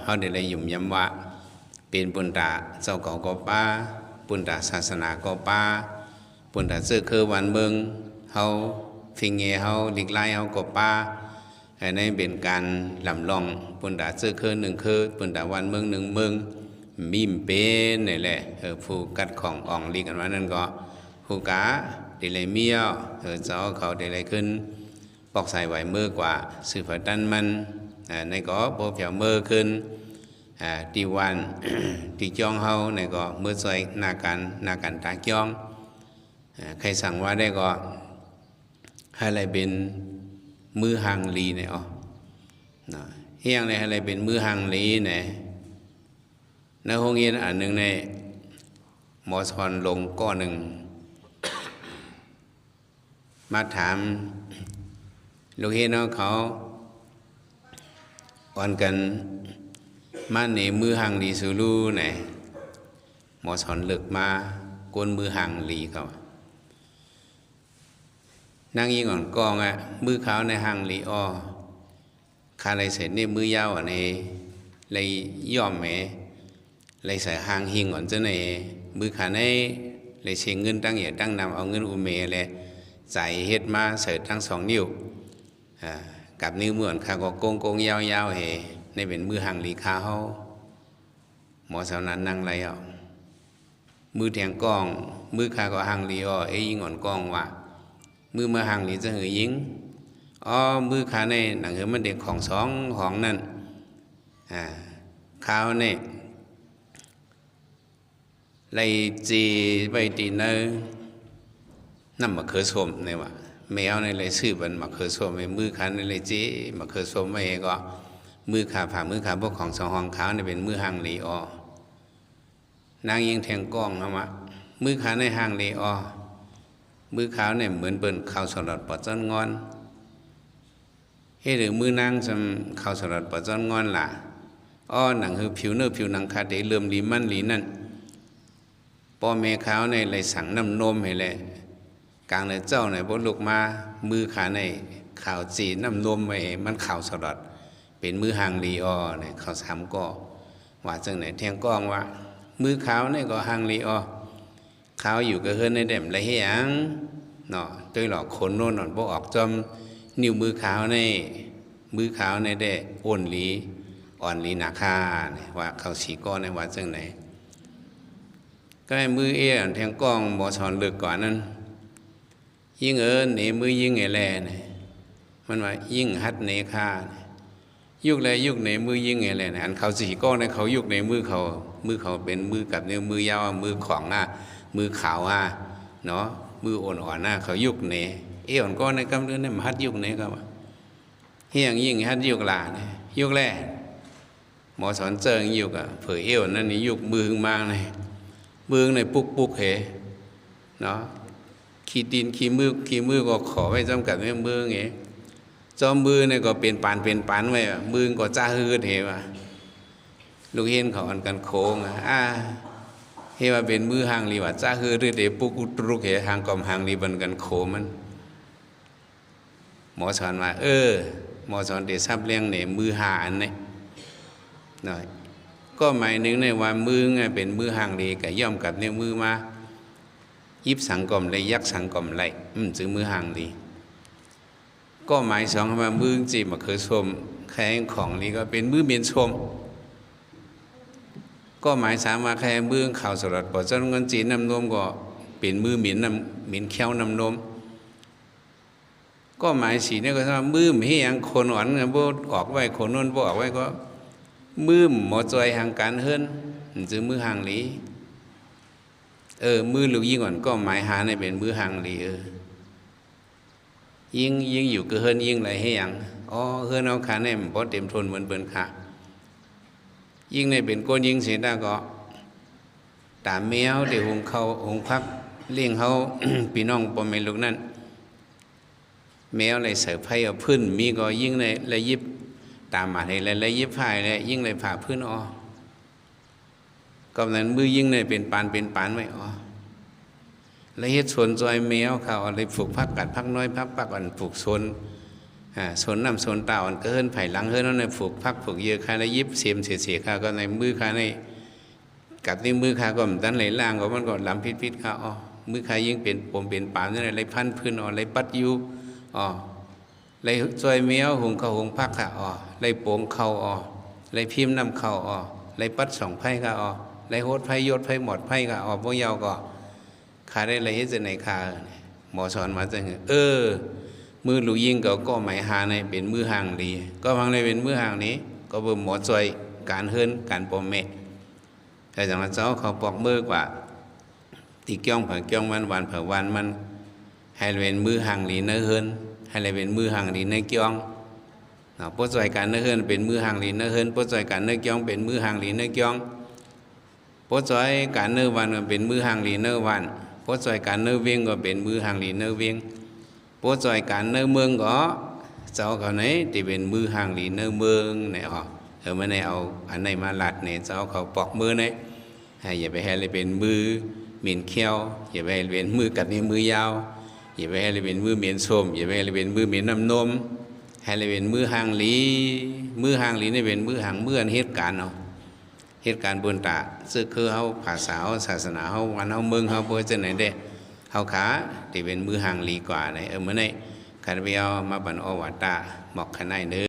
เขาได้เลยยุ่มย้ำว่าเป็นปุณตาเจ้าเก่าก็ป้าปุณตาศาสนาก็ป้าปุณตาเสื้อคือวันเมืองเขาฟิงเงเขาดิกไล่เขาก็ป้าอันนี้เป็นการลำลองปุณตาเสื้อคือหนึ่งคือปุณตาวันเมืองหนึ่งเมืองมิมเป็นนี่แหละผู้กัดของอ่องลีกันว่านั่นก็ผู้กาดีเลยเมียวเจ้าเขาดีเลยขึ้นปอกใส่ไหวมือกว่าสื่อผัดดันมันในก็โบเผียวมือขึ้นตีวัน ตีจ้องเฮาในก็มือใส่นาการตาจ้องใครสั่งว่าได้ก็ให้อะไรเป็นมือหางลีเนี่ยอ๋อเฮียงในอะไรเป็นมือหางลีเนี่ยในห้องเรียนอันหนึ่งในหมอสอนลงก้อหนึ่งมาถามลูกเห็นเขาอ่อนกันมาในมือหางลีสูรูไหนหมอสอนเลิกมากวนมือหางลีเขานั่งยิงอ่อนกองมือเขาในหางลีอ้อคาอะไรเสร็จนี่มือยาวอันนี้เลยย่อมแหมเลยใส่หางหิงอ่อนเจ้าไหนมือขาในเลยเชียงเงินตั้งเหยียดตั้งนำเอาเงินอุเมเลยใส่เฮ็ดมาใส่ทั้งสองนิ้วกับนิ้วเหมือนขาก็โกงยาวๆในเป็นมือหางลีขาเขาหมอสาวนั้นนั่งไรเอามือแทงกองมือขาก็หางลีอ้อยิงอ่อนกองว่ามือมาหางลีจะหือยิงมือขาในหนังหือมันเด็กของสองของนั่นข้าวเนี่ยไล่จีไปตีเนอน้ำมะเขือส้มเนี่ยว่าแมวในไล่ซื้อเป็นมะเขือส้มในมือขาในไล่จีมะเขือส้มไม่ก็มือขาผ่ามือขาพวกของสองห้องขาวเนี่ยเป็นมือหางลีอ้อนางยิงแทงกล้องนะมะมือขาในหางลีอ้อมือขาวเนี่ยเหมือนเปิ้นข้าวสลัดปอดจ้อนงอนหรือมือนางจำข้าวสลัดปอดจ้อนงอนล่ะหนังคือผิวเนื้อผิวหนังคาเดเลื่อมลีมันลีนั่นปอเมขาวในไหลสั่งน้ำนมให้แหละกลางในเจ้าในบนลูกมามือขาในข่าวจีน้ำนมไว้มันข่าวสลัดเป็นมือหางลีอ้อเนี่ยเขาสามก็ว่าจังไหนแทงกล้องว่ามือขาวเนี่ยก็หางลีอ้อขาวอยู่ก็เฮือนในเด่มไรเฮียงเนาะตัวหลอกคนโน่นนอนบ่ออกจอมนิ้วมือขาวในมือขาวในได้อ่อนลีนาคาเนี่ยว่าเขาสีก้อนในว่าจังไหนก็ให้มือแทงกล้องหมอสอนเลือกก่อนนั้นยิ่งเหนมือยิ่งแล่เนี่ยมันว่ายิ่งฮัดเนคายุกเหนมือยิ่งแล่เนี่ยอันเขาสีก้อนในเขายุกในมือเขาเป็นมือกับนิ้วมือยาวมือของมือขาวเนาะมืออ่อนเขายุกเนอ่อนก็ในกำเนิดเนี่ยมันฮัดยุกเนก็ว่าเฮียงยิ่งฮัดยุกลาเนี่ยยุกแล่หมอสอนเจิงยุกเผยนั่นนี่ยุกมือมากเลยมือในปุกเหเนาะขี้ดินขี้มือก็ขอไว้จำกัดไว้มือไงจอมมือเนี่ยก็เป็นปานไว้มือก็จ้าฮืดเหวลูกเห็นเขาอันกันโค้งเฮว่าเป็นมือหางลีว่าจ้าฮือเดปุกอุตรุกเหหางกอมหางลีบันกันโคมันหมอสอนว่าหมอสอนเดซับเลี้ยงเนี่ยมือหาอันนี้หน่อยก็หมายนึงในว่ามือไงเป็นมือหางลีกับย่อมกับเนี่ยมือมายิบสังกอมเลยยักสังกอมไหลจึงมือหางลีก็หมายสองว่ามือจีมาเคยชมแข้งของลีก็เป็นมือเมียนชมก็หมายสามว่าแค่มือข่าวสลัดปอดจนเงินจีนน้ำนมก็เป็นมือหมิ่นแค้วน้ำนมก็หมายสีเนี่ยก็ว่ามือไม่ยังคนอ่อนบ่ออกไว้คนนู้นบ่ออกไว้ก็มือหมอจอยห่างการเฮิรนจึงมือห่างหลีมือลูกยิ่งอ่อนก็หมายหาในเป็นมือห่างหลียิ่งอยู่ก็เฮิรนยิ่งไรให้ยังเฮิรนเอาขาเนี่ยมันบ่เต็มทนเหมือนเบิ่นขายิ่งในเป็นก้นยิ่งเสียได้ก็ตาแมวเดี๋ยวหงพักเลี้ยงเขา พี่น้องปอมเมลูกนั่นแมวเลยเสือไผ่เอาพื้นมีก็ยิ่งในเลยยิบตามมาให้เลยยิบผ่ายเลยยิ่งเลยผ่าพื้นก็นั้นมือยิ่งในเป็นปานไว้แล้วเฮ็ดสวนจอยแมวเขาอะไรปลูกพักกัดพักน้อยพักปักอันปลูกสวน สนน้ำสนตาอ่อนก็เฮินไผ่หลังเฮินนั่นในผูกพักผูกเยอะข้าในยิบเสียมเสียข้าก็ในมือข้าในกับที่มือข้าก็มันตั้นไหลล่างก็มันก็ลำพิษข้าอ๋อมือข้ายิ่งเป็นปมเป็นป่ามนั่นอะไรพันพื้นอ๋ออะไรปัดยูอ๋อไรซอยเมียวหุงข้าวหุงพักข้าอ๋อไรโป่งเข่าอ๋อไรพิมพ์น้ำเข่าอ๋อไรปัดสองไพ่ข้าอ๋อไรโหดไพ่ยศไพ่หมดไพ่ข้าอ๋อพวกเยาก็ข้าได้ไรเฮ็ดจะไหนข้าหมอสอนมาจะมือลูกยิงก็หมายหาในเป็นมือห่างดีก็ฟังในเป็นมือห่างนี้ก็บ่หมอจอยการเฮินการปมเมะแต่จากนั้นเจ้าเขาปอกมือกว่าตีเกี้ยงเผอเกี้ยงวันเผอวันมันให้เป็นมือห่างดีเนื้อเฮินให้เป็นมือห่างดีเนื้อเกี้ยงปจอยการเนื้อเฮินเป็นมือห่างดีเนื้อเฮินปจอยการเนื้อเกี้ยงเป็นมือห่างดีเนื้อเกี้ยงปจอยการเนื้อวันก็เป็นมือห่างดีเนื้อวันปจอยการเนื้อเวียงก็เป็นมือห่างดีเนื้อเวียงปจอยการเนื้อเมืองก็เจ้าเขาไหนที่เป็นมือห่างดีเนื้อเมืองเนี่ยไม่ได้เอาอันไหนมาหลัดเนี่ยเจ้าเขาปอกมือเนี่ยอย่าไปให้เลยเป็นมือเหม็นเขี้ยวอย่าไปให้เป็นมือกัดนิ้วมือยาวอย่าไปให้เลยเป็นมือเหม็นส้มอย่าไปให้เลยเป็นมือเหม็นน้ำนมให้เลยเป็นมือห่างหลีนี่เป็นมือห่างเมื่อเหตุการณ์เหตุการณ์บนตาซึ่งคือเขาภาษาเขาศาสนาเขาวันเขาเมืองเขาเพื่อจะไหนได้เขาขาที่เป็นมือห่างหลีกว่าเนี่ยเมื่อไหร่ขันไปเอามาบันอวัตตาหมอกขนายเนื้อ